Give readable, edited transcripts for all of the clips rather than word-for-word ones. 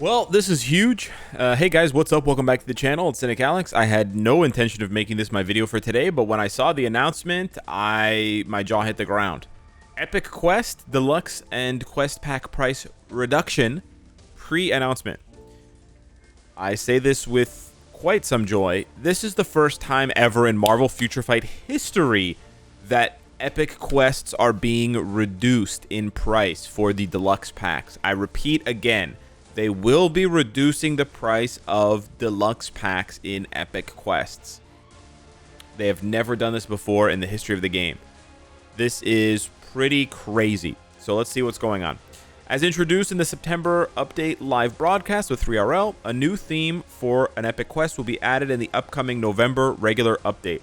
Well, this is huge. Hey guys, what's up? Welcome back to the channel. It's Cynicalex. I had no intention of making this my video for today, but when I saw the announcement, my jaw hit the ground. Epic Quest Deluxe and Quest Pack price reduction pre-announcement. I say this with quite some joy. This is the first time ever in Marvel Future Fight history that Epic Quests are being reduced in price for the Deluxe Packs. I repeat again. They will be reducing the price of deluxe packs in Epic Quests. They have never done this before in the history of the game. This is pretty crazy. So let's see what's going on. As introduced in the September update live broadcast with 3RL, a new theme for an Epic Quest will be added in the upcoming November regular update.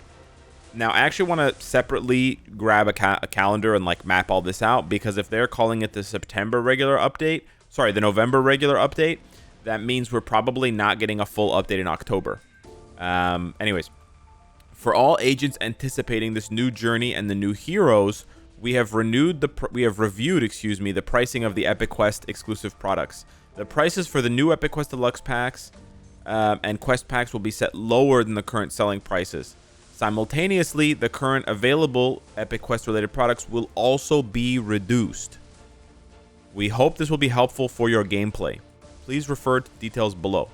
Now, I actually want to separately grab a calendar and map all this out, because if they're calling it the September regular update, sorry, the November regular update, that means we're probably not getting a full update in October. Anyways, for all agents anticipating this new journey and the new heroes, we have reviewed the pricing of the Epic Quest exclusive products. The prices for the new Epic Quest Deluxe packs and Quest packs will be set lower than the current selling prices. Simultaneously, the current available Epic Quest related products will also be reduced. We hope this will be helpful for your gameplay. Please refer to details below.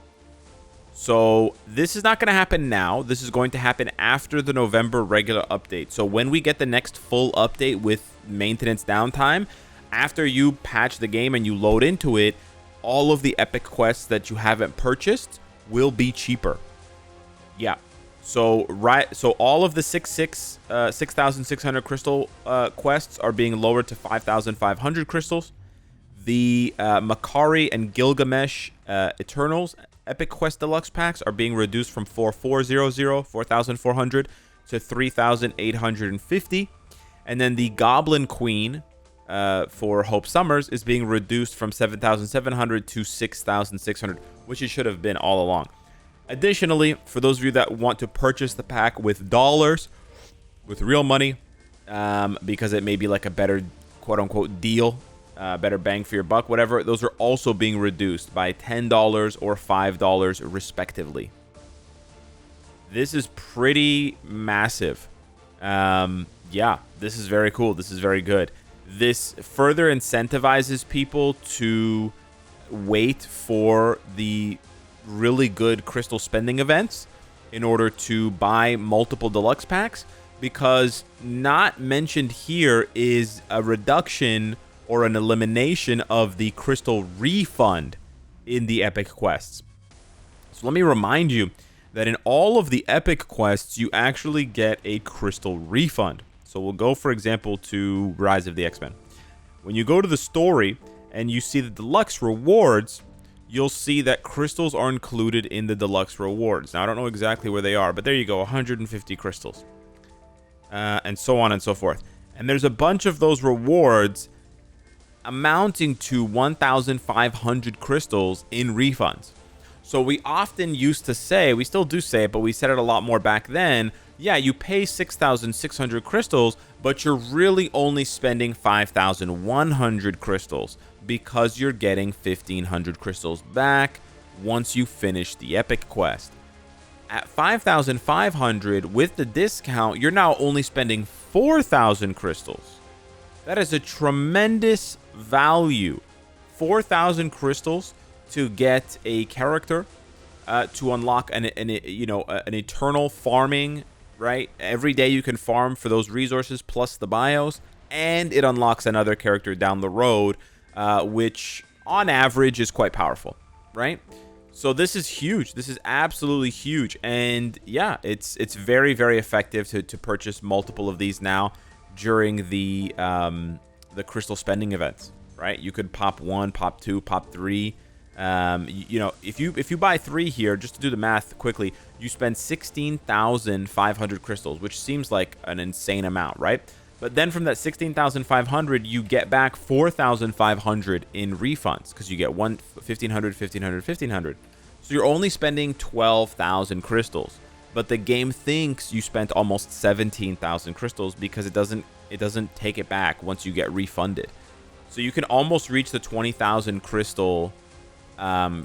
So this is not going to happen now. This is going to happen after the November regular update. So when we get the next full update with maintenance downtime, after you patch the game and you load into it, all of the Epic Quests that you haven't purchased will be cheaper. Yeah. So all of the 6,600 crystal quests are being lowered to 5,500 crystals. The Makari and Gilgamesh Eternals Epic Quest Deluxe packs are being reduced from 4,400 to 3,850. And then the Goblin Queen for Hope Summers is being reduced from 7,700 to 6,600, which it should have been all along. Additionally, for those of you that want to purchase the pack with dollars, with real money, because it may be like a better quote-unquote deal, better bang for your buck, whatever, those are also being reduced by $10 or $5 respectively. This is pretty massive. Yeah, this is very cool. This is very good. This further incentivizes people to wait for the really good crystal spending events in order to buy multiple deluxe packs, because not mentioned here is a reduction or an elimination of the crystal refund in the Epic Quests. So let me remind you that in all of the Epic Quests, you actually get a crystal refund. So we'll go, for example, to Rise of the X-Men. When you go to the story and you see the deluxe rewards, you'll see that crystals are included in the deluxe rewards. Now, I don't know exactly where they are, but there you go, 150 crystals. And so on and so forth. And there's a bunch of those rewards amounting to 1,500 crystals in refunds. So we often used to say, we still do say it, but we said it a lot more back then, yeah, you pay 6,600 crystals, but you're really only spending 5,100 crystals because you're getting 1,500 crystals back once you finish the Epic Quest. At 5,500 with the discount, you're now only spending 4,000 crystals. That is a tremendous value. 4,000 crystals to get a character, to unlock an eternal farming, right? Every day you can farm for those resources plus the bios, and it unlocks another character down the road, which on average is quite powerful, right? So this is huge. This is absolutely huge. And yeah, it's very, very effective to purchase multiple of these now during the crystal spending events, right? You could pop 1, pop 2, pop 3. If you buy 3 here, just to do the math quickly, you spend 16,500 crystals, which seems like an insane amount, right? But then from that 16,500, you get back 4,500 in refunds, because you get 1,500, 1,500, 1,500. So you're only spending 12,000 crystals. But the game thinks you spent almost 17,000 crystals because it doesn't take it back once you get refunded. So you can almost reach the 20,000 crystal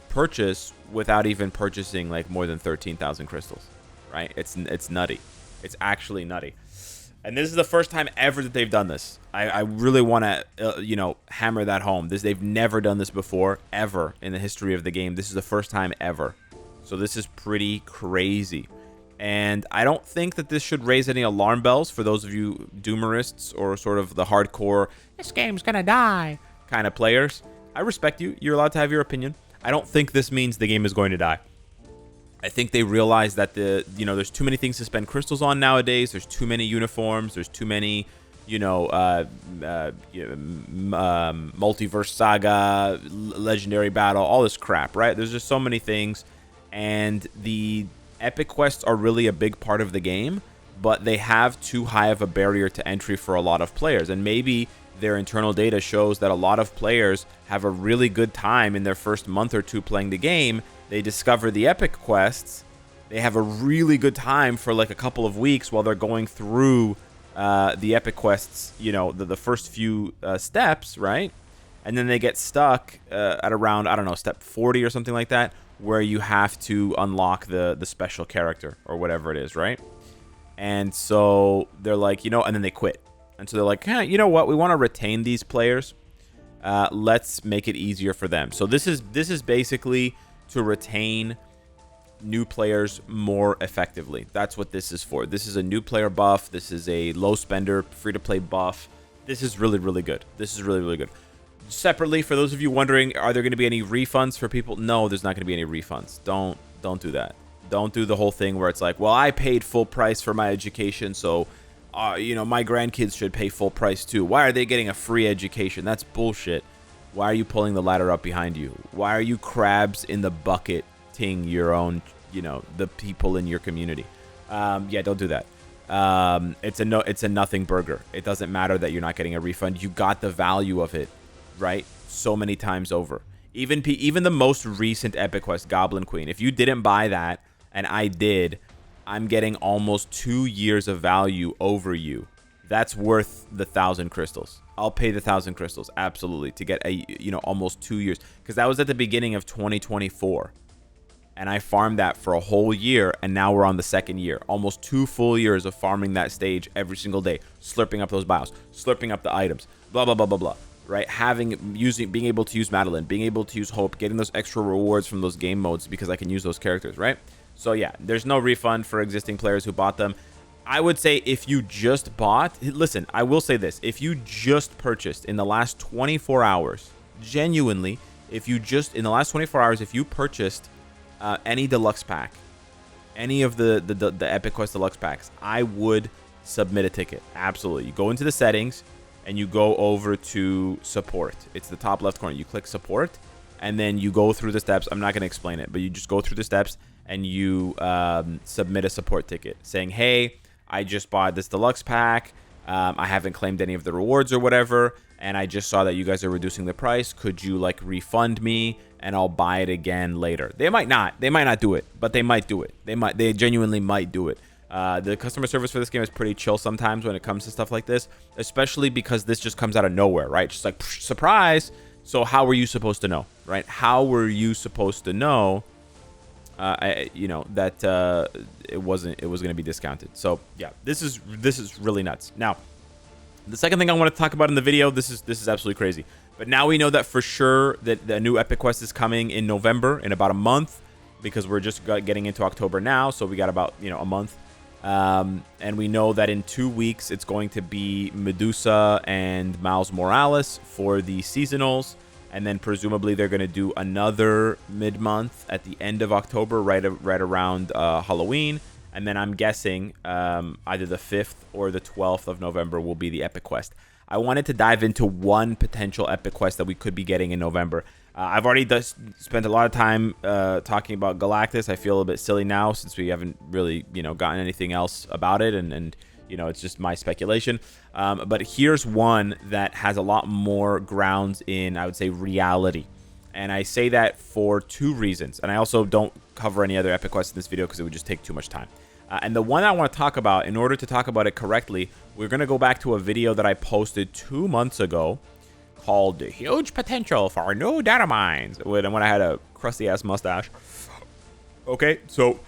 purchase without even purchasing like more than 13,000 crystals, right? It's nutty. It's actually nutty. And this is the first time ever that they've done this. I really want to, hammer that home. They've never done this before, ever, in the history of the game. This is the first time ever. So this is pretty crazy. And I don't think that this should raise any alarm bells for those of you doomerists or sort of the hardcore, this game's gonna die kind of players. I respect you. You're allowed to have your opinion. I don't think this means the game is going to die. I think they realize that there's too many things to spend crystals on nowadays. There's too many uniforms. There's too many, multiverse saga, legendary battle, all this crap, right? There's just so many things. And the epic quests are really a big part of the game, but they have too high of a barrier to entry for a lot of players. And maybe their internal data shows that a lot of players have a really good time in their first month or two playing the game. They discover the epic quests. They have a really good time for like a couple of weeks while they're going through the epic quests, the first few steps, right? And then they get stuck at around, I don't know, step 40 or something like that, where you have to unlock the special character or whatever it is, right? And so they're like, and then they quit. And so they're like, you know what? We want to retain these players. Let's make it easier for them. So this is basically to retain new players more effectively. That's what this is for. This is a new player buff. This is a low spender, free-to-play buff. This is really, really good. This is really, really good. Separately, for those of you wondering, are there going to be any refunds for people? No, there's not going to be any refunds. Don't do that. Don't do the whole thing where it's like, well, I paid full price for my education, so my grandkids should pay full price too. Why are they getting a free education? That's bullshit. Why are you pulling the ladder up behind you? Why are you crabs in the bucket-ting your own, the people in your community? Yeah, don't do that. It's a nothing burger. It doesn't matter that you're not getting a refund. You got the value of it, right? So many times over. Even the most recent epic quest, Goblin Queen. If you didn't buy that, and I did, I'm getting almost 2 years of value over you. That's worth the 1,000 crystals. I'll pay the 1,000 crystals, absolutely, to get almost 2 years, because that was at the beginning of 2024, and I farmed that for a whole year, and now we're on the second year. Almost 2 full years of farming that stage every single day, slurping up those bios, slurping up the items, blah blah blah blah blah. Right? Being able to use Madeline, being able to use Hope, getting those extra rewards from those game modes because I can use those characters, right? So yeah, there's no refund for existing players who bought them. I would say if you just bought, listen, I will say this. If you just purchased in the last 24 hours, genuinely, if you purchased any deluxe pack, any of the Epic Quest deluxe packs, I would submit a ticket. Absolutely. You go into the settings and you go over to support. It's the top left corner. You click support and then you go through the steps. I'm not going to explain it, but you just go through the steps and you submit a support ticket saying, hey, I just bought this deluxe pack. I haven't claimed any of the rewards or whatever, and I just saw that you guys are reducing the price. Could you refund me and I'll buy it again later? They might not do it, but they might do it. They genuinely might do it. The customer service for this game is pretty chill sometimes when it comes to stuff like this, especially because this just comes out of nowhere, right? Just like, surprise. So how were you supposed to know, right? How were you supposed to know that it was going to be discounted? So yeah, this is really nuts. Now, the second thing I want to talk about in the video, this is absolutely crazy. But now we know that for sure that the new Epic Quest is coming in November, in about a month, because we're just getting into October now, so we got about a month. And we know that in 2 weeks it's going to be Medusa and Miles Morales for the seasonals. And then presumably they're going to do another mid-month at the end of October, right around Halloween. And then I'm guessing either the 5th or the 12th of November will be the Epic Quest. I wanted to dive into one potential Epic Quest that we could be getting in November. I've already spent a lot of time talking about Galactus. I feel a little bit silly now since we haven't really, gotten anything else about it. And it's just my speculation. But here's one that has a lot more grounds in, I would say, reality. And I say that for 2 reasons. And I also don't cover any other Epic Quests in this video because it would just take too much time. And the one I want to talk about, in order to talk about it correctly, we're going to go back to a video that I posted 2 months ago called The Huge Potential for New Data Mines, when I had a crusty-ass mustache. Okay, so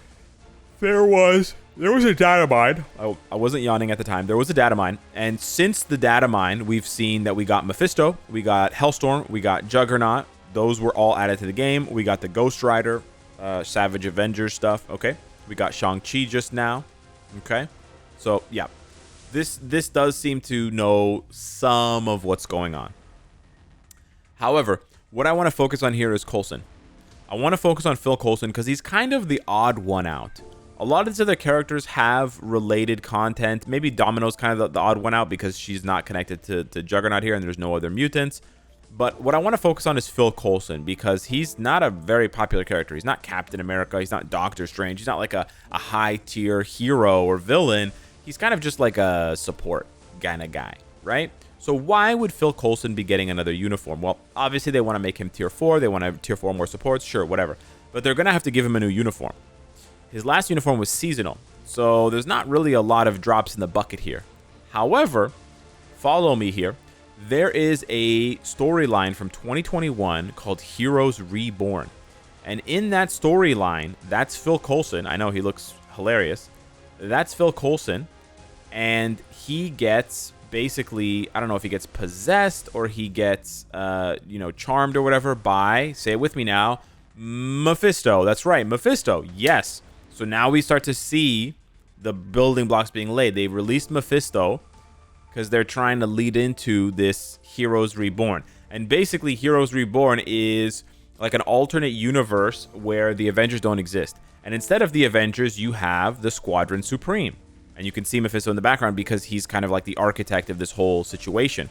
there was a data mine. I wasn't yawning at the time. There was a data mine. And since the data mine, we've seen that we got Mephisto, we got Hellstorm, we got Juggernaut. Those were all added to the game. We got the Ghost Rider, Savage Avengers stuff. Okay. We got Shang-Chi just now. Okay. So, yeah. This does seem to know some of what's going on. However, what I want to focus on here is Coulson. I want to focus on Phil Coulson because he's kind of the odd one out. A lot of these other characters have related content. Maybe Domino's kind of the odd one out because she's not connected to Juggernaut here and there's no other mutants. But what I want to focus on is Phil Coulson because he's not a very popular character. He's not Captain America. He's not Doctor Strange. He's not like a high-tier hero or villain. He's kind of just like a support kind of guy, right? So why would Phil Coulson be getting another uniform? Well, obviously they want to make him tier 4. They want to have tier 4 more supports. Sure, whatever. But they're going to have to give him a new uniform. His last uniform was seasonal. So there's not really a lot of drops in the bucket here. However, follow me here. There is a storyline from 2021 called Heroes Reborn. And in that storyline, that's Phil Coulson. I know he looks hilarious. That's Phil Coulson. And he gets... basically, I don't know if he gets possessed or he gets, charmed or whatever by, say it with me now, Mephisto. That's right, Mephisto. Yes. So now we start to see the building blocks being laid. They released Mephisto because they're trying to lead into this Heroes Reborn. And basically, Heroes Reborn is like an alternate universe where the Avengers don't exist. And instead of the Avengers, you have the Squadron Supreme. And you can see Mephisto in the background because he's kind of like the architect of this whole situation.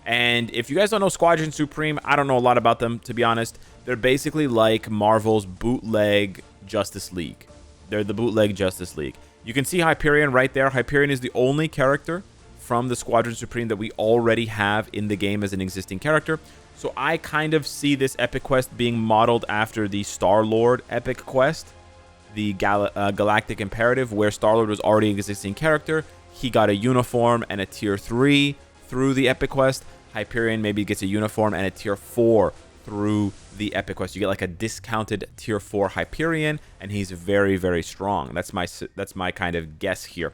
And if you guys don't know Squadron Supreme, I don't know a lot about them, to be honest. They're basically like Marvel's bootleg Justice League. They're the bootleg Justice League. You can see Hyperion right there. Hyperion is the only character from the Squadron Supreme that we already have in the game as an existing character. So I kind of see this epic quest being modeled after the Star-Lord epic quest. The Galactic Imperative, where Star-Lord was already an existing character. He got a uniform and a tier 3 through the epic quest. Hyperion maybe gets a uniform and a tier 4 through the epic quest. You get like a discounted tier 4 Hyperion, and he's very, very strong. That's my kind of guess here.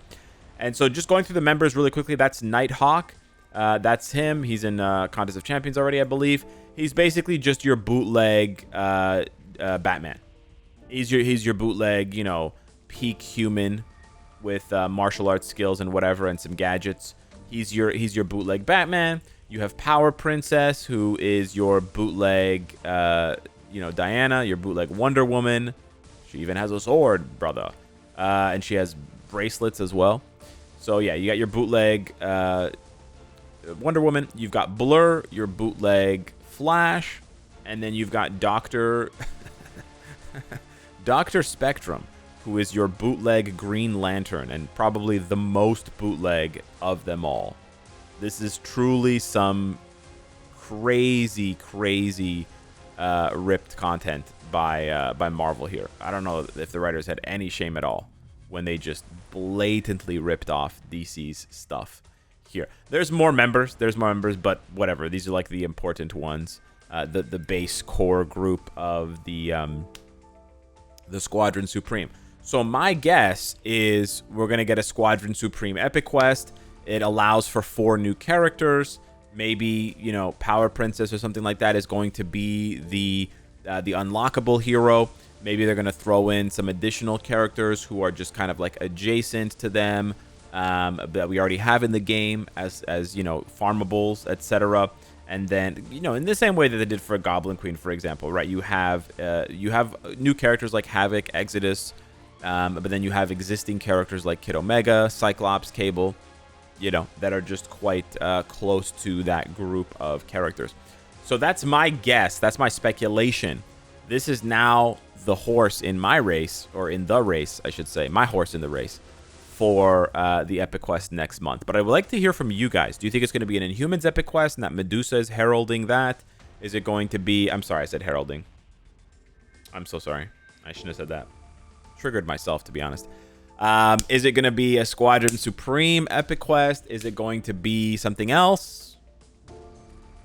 And so just going through the members really quickly, that's Nighthawk. That's him. He's in Contest of Champions already, I believe. He's basically just your bootleg Batman. He's your bootleg, peak human with martial arts skills and whatever and some gadgets. He's your bootleg Batman. You have Power Princess, who is your bootleg, Diana, your bootleg Wonder Woman. She even has a sword, brother. And she has bracelets as well. So, yeah, you got your bootleg Wonder Woman. You've got Blur, your bootleg Flash. And then you've got Dr. Spectrum, who is your bootleg Green Lantern, and probably the most bootleg of them all. This is truly some crazy ripped content by Marvel here. I don't know if the writers had any shame at all when they just blatantly ripped off DC's stuff here. There's more members, but whatever. These are like the important ones. The base core group of the Squadron Supreme. So my guess is we're going to get a Squadron Supreme epic quest. It allows for 4 new characters. Maybe, Power Princess or something like that is going to be the unlockable hero. Maybe they're going to throw in some additional characters who are just kind of like adjacent to them that we already have in the game as farmables, etc. And then, in the same way that they did for Goblin Queen, for example, right? You have new characters like Havoc, Exodus, but then you have existing characters like Kid Omega, Cyclops, Cable, that are just quite close to that group of characters. So that's my guess. That's my speculation. This is now the horse in my race, or in the race, I should say, my horse in the race for the epic quest next month. But I would like to hear from you guys. Do you think it's going to be an Inhumans epic quest and that Medusa is heralding that? Is it going to be... I'm sorry, I said heralding. I'm so sorry. I shouldn't have said that. Triggered myself, to be honest. Is it going to be a Squadron Supreme epic quest? Is it going to be something else?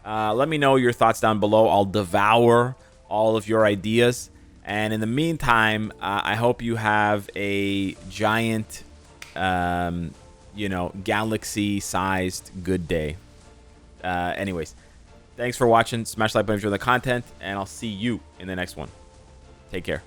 Let me know your thoughts down below. I'll devour all of your ideas. And in the meantime, I hope you have a giant, galaxy-sized good day. Anyways, thanks for watching. Smash the like button if you enjoy the content, and I'll see you in the next one. Take care.